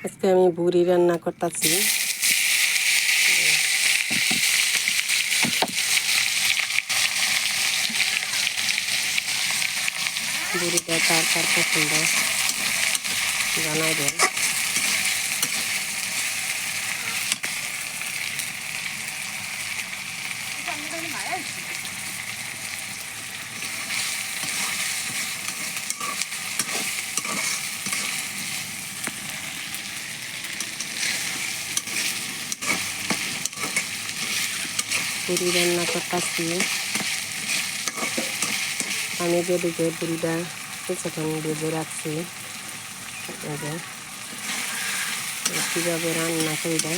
আজকে আমি বুড়ি রান্না করতেছি। বুড়িটা কার কার পছন্দ জানাবেন। বুড়ি রান্না করতেছি। আমি যেদিকে বুড়িটা কিছুক্ষণ ভেজে রাখছি, কীভাবে রান্না করবে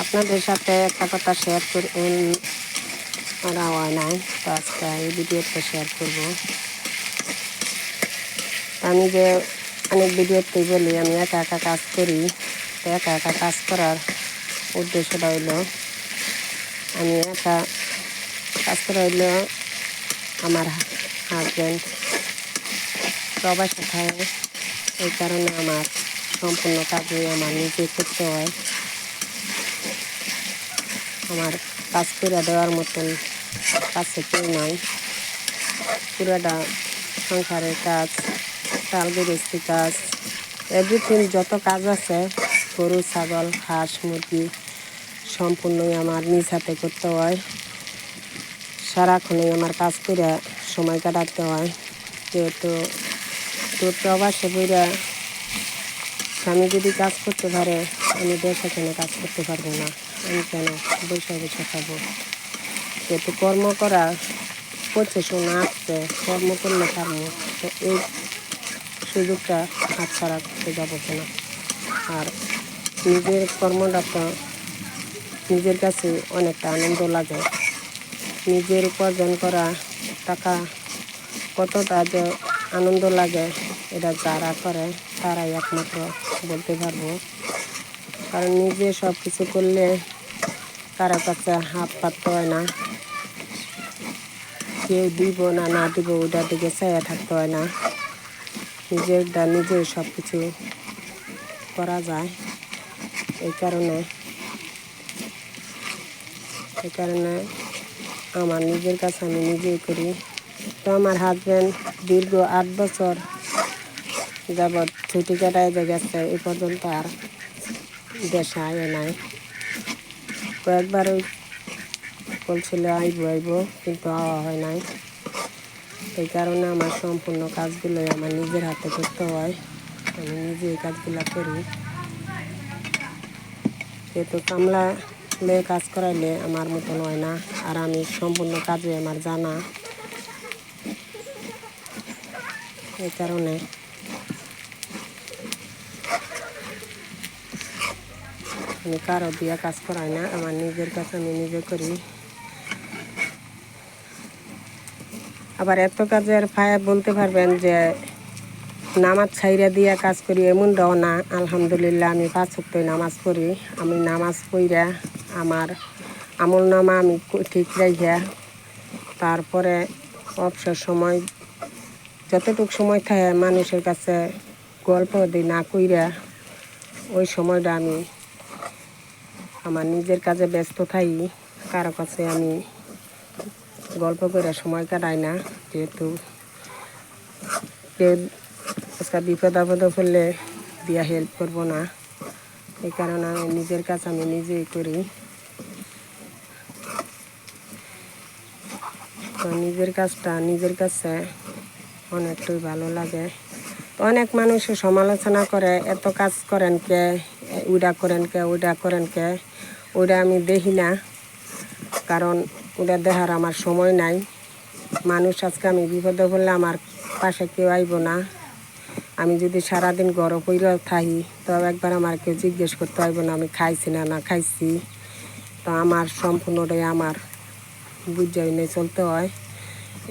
আপনাদের সাথে একটা কথা শেয়ার করা হয় নাই, তো আজকে এই ভিডিওটা শেয়ার করব। আমি যে অনেক ভিডিওতেই বলি আমি একা একা কাজ করি, তো একা একা কাজ করার উদ্দেশ্যটা হইল আমি একা কাজ করা হইল আমার হাজব্যান্ড প্রবাসে থাকে, এই কারণে আমার সম্পূর্ণ কাজই আমার নিজে করতে হয়। আমার কাজ করে দেওয়ার মতন কাছে কেউ নাই। পুরাটা সংসারের কাজ, চাল গৃহস্থী কাজ, এভরিথিং যত কাজ আছে, গরু ছাগল হাঁস মুরগি সম্পূর্ণই আমার নিজ হাতে করতে হয়। সারাক্ষণই আমার কাজ করে সময় কাটাতে হয়। যেহেতু প্রবাসে বইরা স্বামী যদি কাজ করতে পারে, আমি দেশে কেন কাজ করতে পারবো না? আমি কেন বসে বসে খাবো? যেহেতু কর্ম করা করছে, না আসছে, কর্ম করলে পারবো, তো এই সুযোগটা হাতছাড়া করতে যাবো কেন? আর নিজের কর্মটা তো নিজের কাছে অনেকটা আনন্দ লাগে। নিজের উপার্জন করা টাকা কতটা যে আনন্দ লাগে, এটা যারা করে তারাই একমাত্র বলতে পারবো। কারণ নিজে সব কিছু করলে কারো কাছে হাত পাততে হয় না, কেউ দিব না না দিব ওটার দিকে চাইয়া থাকতে হয় না। নিজেরটা নিজে সব কিছু করা যায়। এই কারণে আমার নিজের কাছে আমি নিজেই করি। তো আমার হাজব্যান্ড দীর্ঘ 8 বছর যাবৎ ছুটি কাটায় গেছে, এ পর্যন্ত আর দেশে আয় নাই। কয়েকবার ওই বলছিল আইব কিন্তু আওয়া হয় নাই। এই কারণে আমার সম্পূর্ণ কাজগুলোই আমার নিজের হাতে করতে হয়। আমি নিজে এই কাজগুলো করি। যেহেতু কামলা লয়ে কাজ করাইলে আমার মতন হয় না, আর আমি সম্পূর্ণ কাজে আমার জানা, এই কারণে আমি কারো দিয়া কাজ করাই না, আমার নিজের কাজ আমি নিজে করি। আবার এত কাজের ফায়া বলতে পারবেন যে নামাজ ছাইরা দিয়া কাজ করি, এমনটাও না। আলহামদুলিল্লাহ আমি 5 ওয়াক্ত নামাজ পড়ি। আমি নামাজ পড়িয়া আমার আমল নামা আমি ঠিক রাখিয়া তারপরে অবসর সময় যতটুকু সময় থাকে মানুষের কাছে গল্প দিই না কইরা, ওই সময়টা আমি আমার নিজের কাজে ব্যস্ত থাকি। কারো কাছে আমি গল্প করে সময় কাটাই না, যেহেতু কেউ আজকে বিপদ আপদে পড়লে দিয়া হেল্প করবো না। এই কারণে আমি নিজের কাজ আমি নিজেই করি। তো নিজের কাজটা নিজের কাছে অনেকটাই ভালো লাগে। তো অনেক মানুষ সমালোচনা করে, এত কাজ করেন কে, ওইটা করেন কে, ওইটা করেন কে। ওইটা আমি দেখি না, কারণ ওটা দেখার আমার সময় নাই। মানুষ আজকে আমি বিপদে পড়লে আমার পাশে কেউ আইব না। আমি যদি সারাদিন গরম পইরা থাকি, তবে একবার আমার কেউ জিজ্ঞেস করতে হইব না আমি খাইছি না না খাইছি। তো আমার সম্পূর্ণটাই আমার বুঝাই নিয়ে চলতে হয়।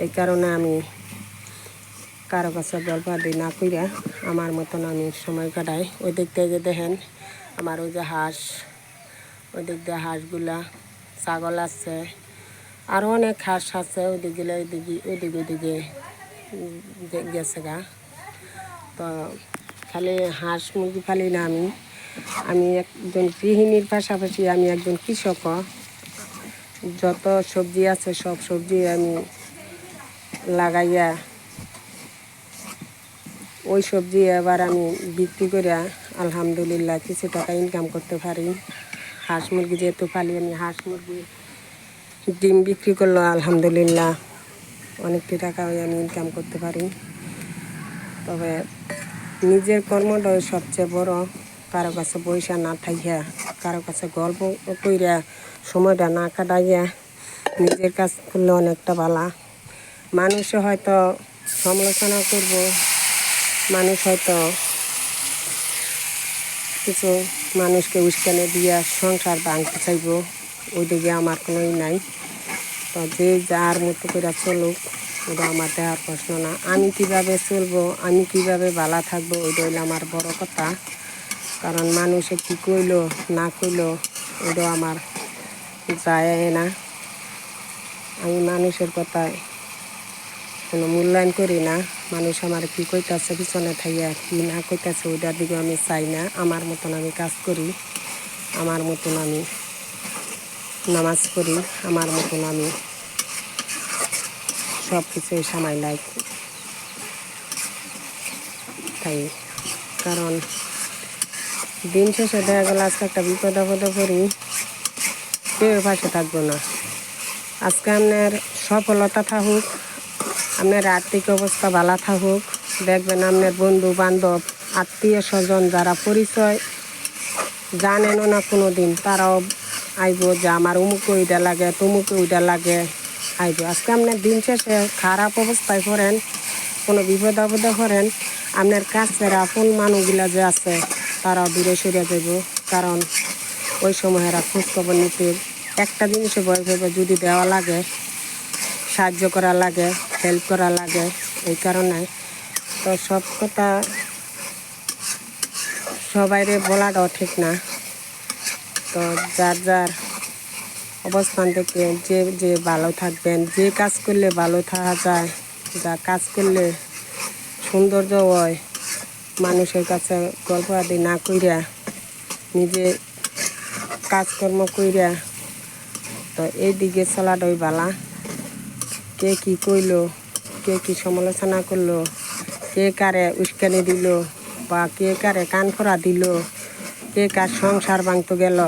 এই কারণে আমি কারো কাছে গল্প আদি না কইরা আমার মতন আমি সময় কাটাই। ওই দিক থেকে দেখেন আমার ওই যে হাঁস, ওই দিক দিয়ে হাঁসগুলা, ছাগল আছে, আরও অনেক হাঁস আছে ওইদিকে ওইদিকে গেছে গা। তো খালি হাঁস মুরগি ফালি না, আমি একজন গৃহিণীর পাশাপাশি আমি একজন কৃষকও। যত সবজি আছে সব সবজি আমি লাগাইয়া ওই সবজি এবার আমি বিক্রি করে আলহামদুলিল্লাহ কিছু টাকা ইনকাম করতে পারি। হাঁস মুরগি যেহেতু পালি আমি, হাঁস মুরগি ডিম বিক্রি করলো আলহামদুলিল্লাহ অনেকটি টাকা আমি ইনকাম করতে পারি। তবে নিজের কর্মটাই সবচেয়ে বড়। কারো কাছে পয়সা না থাকিয়া, কারো কাছে গল্প কইরা সময়টা না কাটাইয়া নিজের কাজ করলে অনেকটা ভালো। মানুষে হয়তো সমালোচনা করব, মানুষ হয়তো কিছু মানুষকে উস্কানি দিয়া সংসার ভাঙতে চাইব, ওইদিকে আমার কোনোই নাই। তো যে যার মতো করে চলুক, ওটা আমার দেওয়ার প্রশ্ন না। আমি কীভাবে চলবো, আমি কীভাবে ভালো থাকবো, ওইটা হইলে আমার বড় কথা। কারণ মানুষে কী কইলো না কইলো ওটা আমার যায় না। আমি মানুষের কথায় কোনো মূল্যায়ন করি না। মানুষ আমার কী কইতাছে পিছনে থাইয়া কী না কইতাছে ওইটার দিকে আমি চাই না। আমার মতন আমি কাজ করি, আমার মতন আমি নামাজ পড়ি, আমার মতন আমি সব কিছুই সামাইলাই তাই। কারণ দিন শেষে দেখা গেল আজকে একটা বিপদ আপদে পড়ি, কেউ পাশে থাকবো না। আজকে আপনার সফলতা থাকুক, আপনার আর্থিক অবস্থা ভালো থাকুক, দেখবেন আপনার বন্ধু বান্ধব আত্মীয় স্বজন যারা পরিচয় জানেনও না কোনো দিন, তারাও আইব যে আমার অমুকে ওইটা লাগে, তমুকে ওইটা লাগে, আইব। আজকে আপনার দিন শেষে খারাপ অবস্থায় পড়েন, কোনো বিপদ আপদে পড়েন, আপনার কাছের আপন মানুষগুলা যে আছে তারাও দূরে সরে যাব। কারণ ওই সময় এরা খোঁজখবর নিতে একটা জিনিসে ভয় করবে, যদি দেওয়া লাগে, সাহায্য করা লাগে, হেল্প করা লাগে। এই কারণে তো সব কথা সবাইরে বলাটাও ঠিক না। তো যার যার অবস্থান থেকে যে যে ভালো থাকবেন, যে কাজ করলে ভালো থাকা যায়, যা কাজ করলে সৌন্দর্য হয়, মানুষের কাছে গল্প আদি না কইরা নিজে কাজকর্ম কইরা, তো এই দিকে চলাটাই ভালো। কে কী কইলো, কে কী সমালোচনা করলো, কে কারে উস্কানি দিল, বা কে কারে কান খরা দিল, কে কার সংসার ভাঙতে গেল,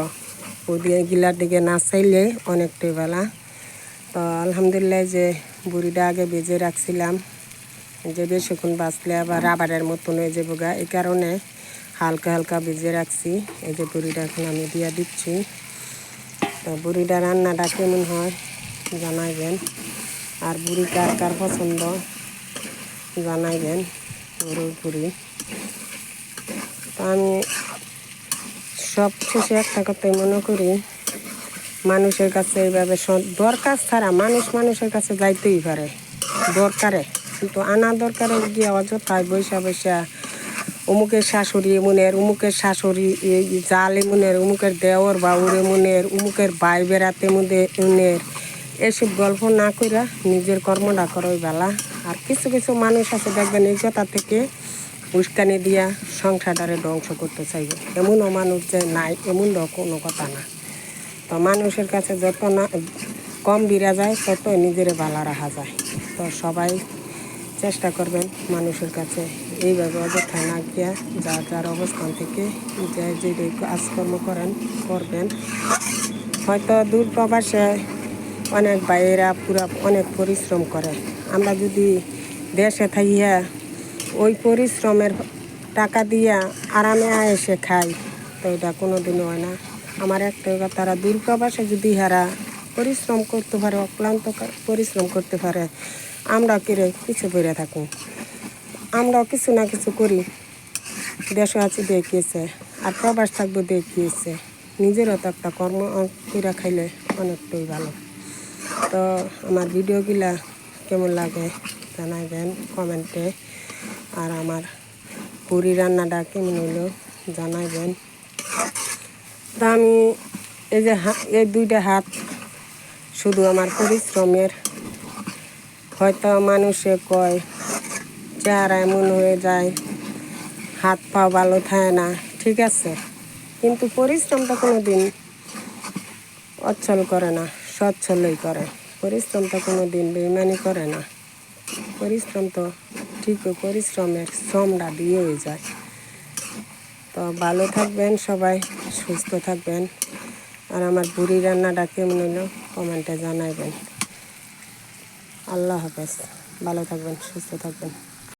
ওদিকে দিকে না চাইলে অনেকটাই ভালো। তো আলহামদুলিল্লাহ যে বুড়িটা আগে বেজে রাখছিলাম, যে বেশিক্ষণ বাঁচলে আবার রাবারের মতন হয়ে যাবো গা, এই কারণে হালকা হালকা বেজে রাখছি। এই যে বুড়িটা এখন আমি দিয়া দিচ্ছি। তো বুড়িটা রান্নাটা কেমন হয় জানাইবেন, আর বুড়ি কার কার পছন্দ জানাইবেন। গরুর বুড়ি তো আমি সব শেষে একটা কথাই মনে করি, মানুষের কাছে এইভাবে দরকার ছাড়া মানুষের কাছে যাইতেই পারে দরকারে, কিন্তু আনা দরকারে গিয়ে অযথায় বৈশা বৈশা অমুকের শাশুড়ি এমনের, অমুকের শাশুড়ি জাল এমনের, অমুকের দেওর বাউর এমনের, অমুকের ভাই বেড়াতে এমনের, এসব গল্প না কইরা নিজের কর্মটা করোই বেলা। আর কিছু কিছু মানুষ আছে দেখবেন এই কথা থেকে উস্কানি দিয়া সংসারটারে ধ্বংস করতে চাইবে, এমনও মানুষ যে নাই এমনও কোনো কথা না। তো মানুষের কাছে যত না কম বিরা যায় তত নিজের ভালো রাখা যায়। তো সবাই চেষ্টা করবেন মানুষের কাছে এইভাবে অযথায় না গিয়া যার যার অবস্থান থেকে যে কাজকর্ম করবেন। হয়তো দূর প্রবাসে অনেক ভাইয়েরা পুরা অনেক পরিশ্রম করে, আমরা যদি দেশে থাকিয়া ওই পরিশ্রমের টাকা দিয়া আরামে এসে খাই, তো এটা কোনো দিনও হয় না। আমার একটাই কথা, তারা দূর প্রবাসে যদি হারা পরিশ্রম করতে পারে, অক্লান্ত পরিশ্রম করতে পারে, আমরা কিরে কিছু করে থাকুন, আমরাও কিছু না কিছু করি, দেশে আছি দেখিয়েছে, আর প্রবাস থাকবো দেখিয়েছে, নিজেরও তো একটা কর্ম করে খাইলে অনেকটাই ভালো। তো আমার ভিডিওগুলা কেমন লাগে জানাবেন কমেন্টে। আর আমার পুরি রান্নাটা কেমন হলো জানাবেন। তা আমি এই যে এই 2টা হাত শুধু আমার পরিশ্রমের। হয়তো মানুষে কয় চেহারা এমন হয়ে যায়, হাত পা ভালো থাকে না, ঠিক আছে, কিন্তু পরিশ্রমটা কোনো দিন অচল করে না, সচ্ছলই করে। পরিশ্রমটা কোনো দিন বেইমানি করে না। পরিশ্রম তো ঠিকই পরিশ্রমের শ্রমটা দিয়েই যায়। তো ভালো থাকবেন সবাই, সুস্থ থাকবেন। আর আমার বুড়ি রান্নাটা কেমন হলো কমেন্টে জানাবেন। আল্লাহ হাফেজ, ভালো থাকবেন, সুস্থ থাকবেন।